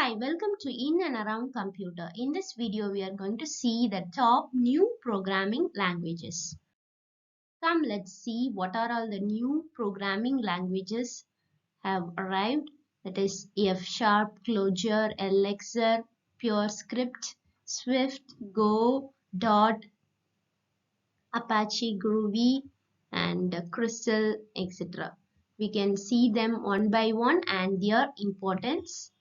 Hi, welcome to In and Around Computer. In this video, we are going to see the top new programming languages. Come, let's see what are all the new programming languages have arrived. That is F Sharp, Clojure, Elixir, PureScript, Swift, Go, Dot, Apache Groovy, and Crystal, etc. We can see them one by one and their importance.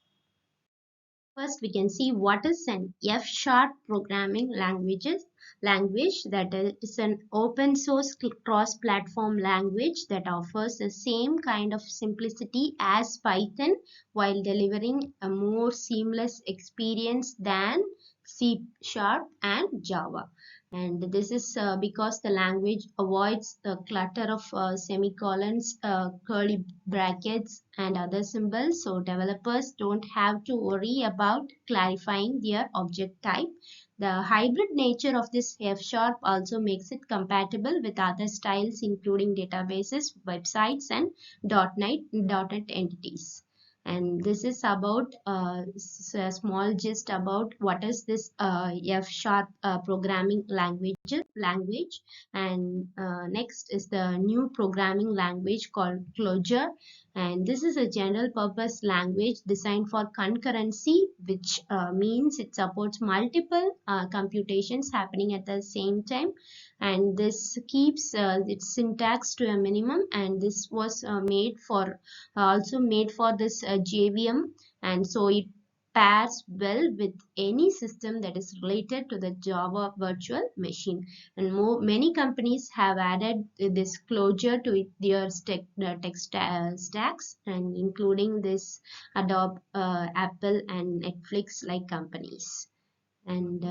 First, we can see what is an F-sharp programming language. That is an open source cross-platform language that offers the same kind of simplicity as Python while delivering a more seamless experience than C# and Java. And this is because the language avoids the clutter of semicolons, curly brackets, and other symbols, so developers don't have to worry about clarifying their object type. The hybrid nature of this F-sharp also makes it compatible with other styles including databases, websites, and .NET entities. And this is about a small gist about what is this F-sharp programming language. And next is the new programming language called Clojure, and this is a general purpose language designed for concurrency, which means it supports multiple computations happening at the same time, and this keeps its syntax to a minimum. And this was also made for this JVM, and so it pairs well with any system that is related to the Java virtual machine. And many companies have added this Clojure to their tech stacks, and including this Adobe, Apple, and Netflix like companies. And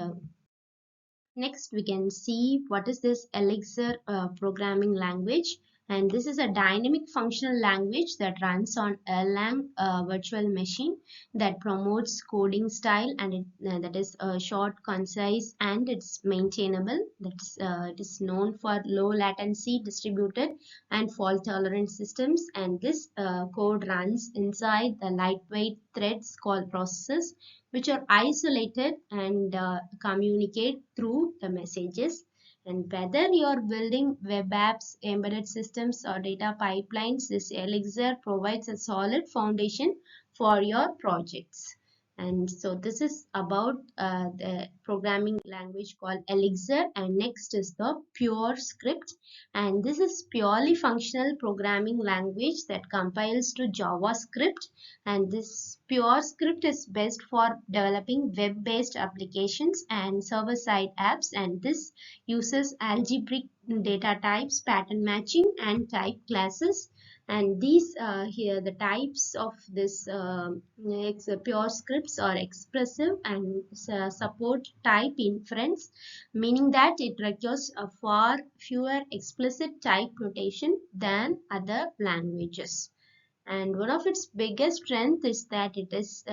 next, we can see what is this Elixir programming language. And this is a dynamic functional language that runs on Erlang virtual machine that promotes coding style, and that is short, concise, and it's maintainable. It is known for low latency, distributed, and fault tolerant systems. And this code runs inside the lightweight threads called processes, which are isolated and communicate through the messages. And whether you're building web apps, embedded systems, or data pipelines, this Elixir provides a solid foundation for your projects. And so this is about the programming language called Elixir. And next is the PureScript, and this is purely functional programming language that compiles to JavaScript. And this PureScript is best for developing web-based applications and server-side apps, and this uses algebraic data types, pattern matching, and type classes. And these here the types of this pure scripts are expressive and support type inference, meaning that it requires a far fewer explicit type notation than other languages. And one of its biggest strengths is that its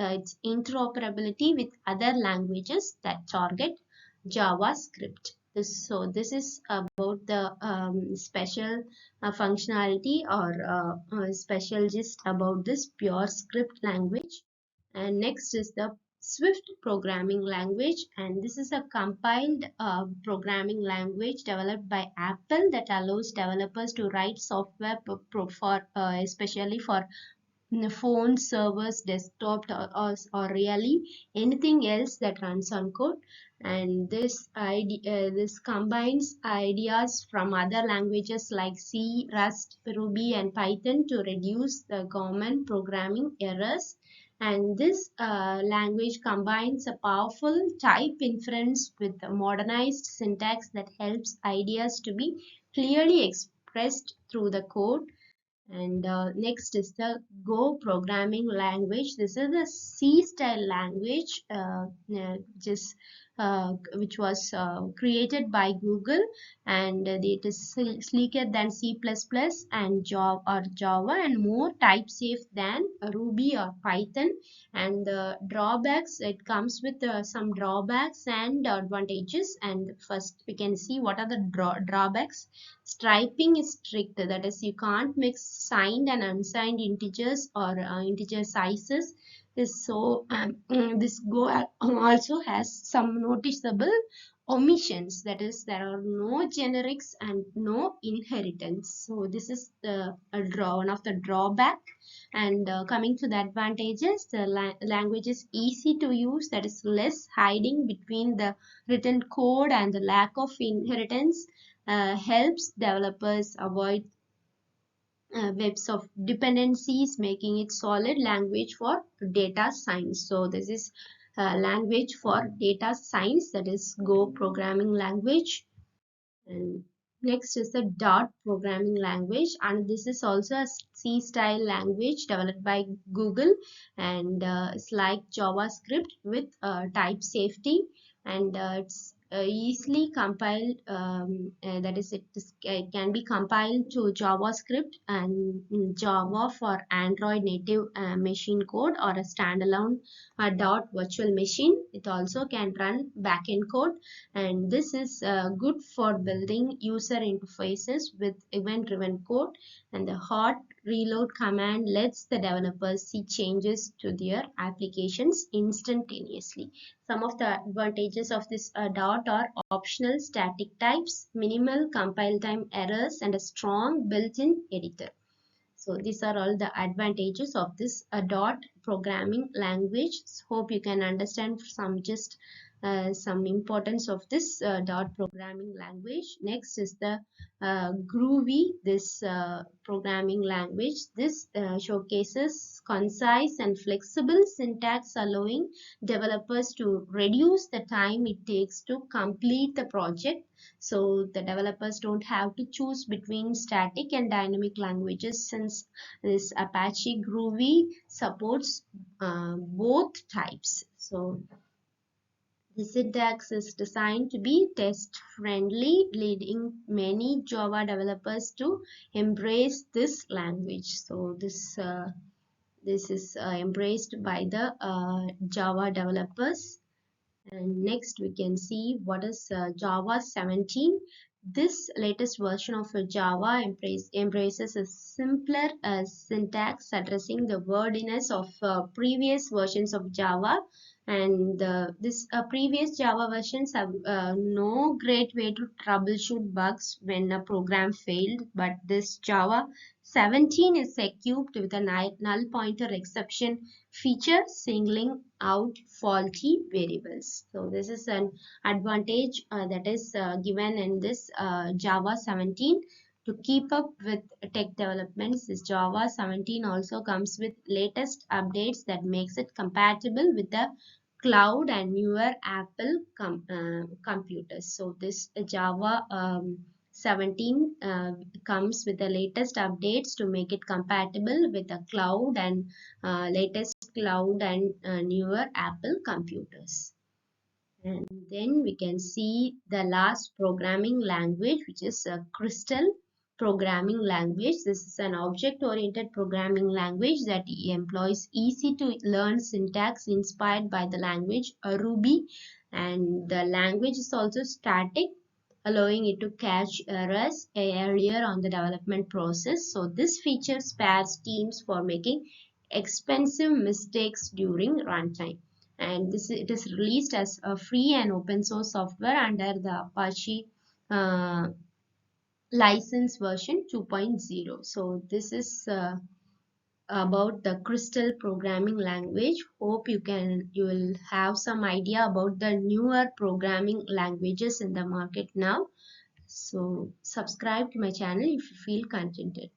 interoperability with other languages that target JavaScript. This is about the special functionality or special gist about this PureScript language. And next is the Swift programming language, and this is a compiled programming language developed by Apple that allows developers to write software especially for phones, servers, desktop, or really anything else that runs on code. And this combines ideas from other languages like C, Rust, Ruby, and Python to reduce the common programming errors. And this language combines a powerful type inference with a modernized syntax that helps ideas to be clearly expressed through the code. And next is the Go programming language. This is a C-style language which was created by Google, and it is sleeker than C++ and Java, and more type safe than Ruby or Python. And the drawbacks, it comes with some drawbacks and advantages. And first we can see what are the drawbacks. Striping is strict, that is you can't mix signed and unsigned integers or integer sizes. is so this Go also has some noticeable omissions, that is there are no generics and no inheritance. So this is the one of the drawback. And coming to the advantages, the language is easy to use, that is less hiding between the written code, and the lack of inheritance helps developers avoid webs of dependencies, making it solid language for data science. So this is language for data science, that is Go programming language. And next is the Dart programming language, and this is also a C style language developed by Google, and it's like JavaScript with type safety, and it's easily compiled, that is it can be compiled to JavaScript and Java for Android native machine code or a standalone Dart virtual machine. It also can run backend code, and this is good for building user interfaces with event-driven code, and the hot reload command lets the developers see changes to their applications instantaneously. Some of the advantages of this Dart are optional static types, minimal compile time errors, and a strong built-in editor. So these are all the advantages of this Dart programming language. Hope you can understand some importance of this Dart programming language. Next is the Groovy, this programming language. This showcases concise and flexible syntax, allowing developers to reduce the time it takes to complete the project. So the developers don't have to choose between static and dynamic languages, since this Apache Groovy supports both types. So the syntax is designed to be test friendly, leading many Java developers to embrace this language. So this is embraced by the Java developers. And next we can see what is Java 17. This latest version of Java embraces a simpler syntax, addressing the wordiness of previous versions of Java. And this previous Java versions have no great way to troubleshoot bugs when a program failed, but this Java 17 is equipped with a null pointer exception feature, singling out faulty variables. So this is an advantage that is given in this Java 17. To keep up with tech developments, this Java 17 also comes with latest updates that makes it compatible with the cloud and newer Apple computers. So this Java 17 comes with the latest updates to make it compatible with the cloud and latest cloud and newer Apple computers. And then we can see the last programming language, which is a Crystal programming language. This is an object-oriented programming language that employs easy-to-learn syntax inspired by the language Ruby, and the language is also static, allowing it to catch errors earlier on the development process. So this feature spares teams for making expensive mistakes during runtime. And it is released as a free and open source software under the Apache license version 2.0. So this is about the Crystal programming language. Hope you will have some idea about the newer programming languages in the market now. So subscribe to my channel if you feel contented.